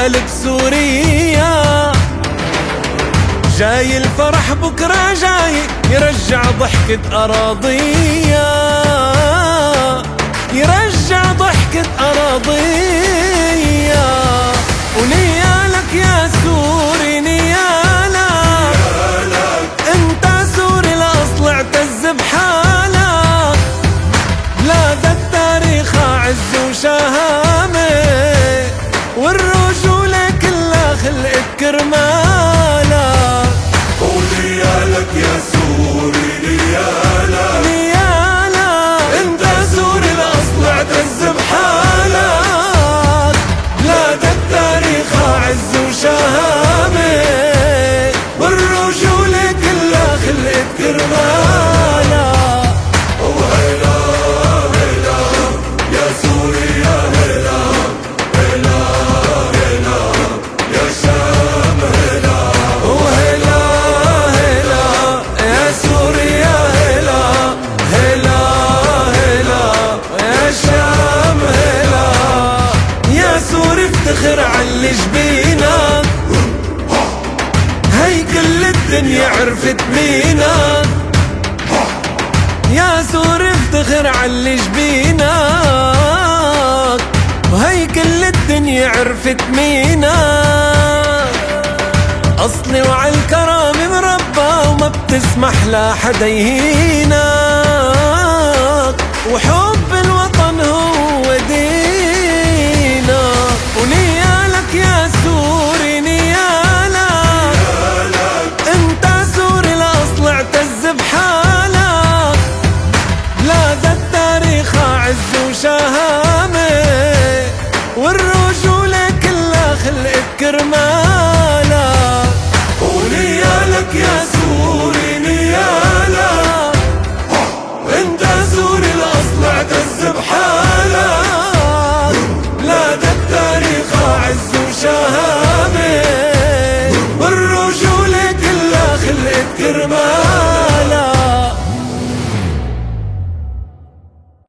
الأمل بسوريا. جاي الفرح بكرة جاي يرجع ضحكة أراضية، يرجع ضحكة أراضية. ونيالك يا سوري نيالك، انت سوري الأصل اعتز بحالك. بلاد التاريخ عز وشهامة، والرجولة كلها خلقت كرمالك. ونيالك يا سوري نيالك، نيالك انت سوري الأصل اعتز بحالك. بلاد التاريخ عز وشهامة، والرجولة كلها خلقت كرمالك. وهلا هلا يا سوري يا هلا، هلا هلا يا شام هلا. وهلا هلا يا سوري يا هلا، هلا هلا يا شام هلا. يا سوري افتخر على جبينك، هي كل الدنيا عرفت مينك. يا سوري افتخر على جبينك، وهي كل الدنيا عرفت مينك. أصلي وعلى الكرامة مربى، وما بتسمح لحدا يهينك. وحب الوطن هو دينك. ونيالك يا سوري نيالك، انت سوري الأصل اعتز بحالك. بلاد التاريخ عز وشهامة، والرجولة كلها خلقت كرمالك.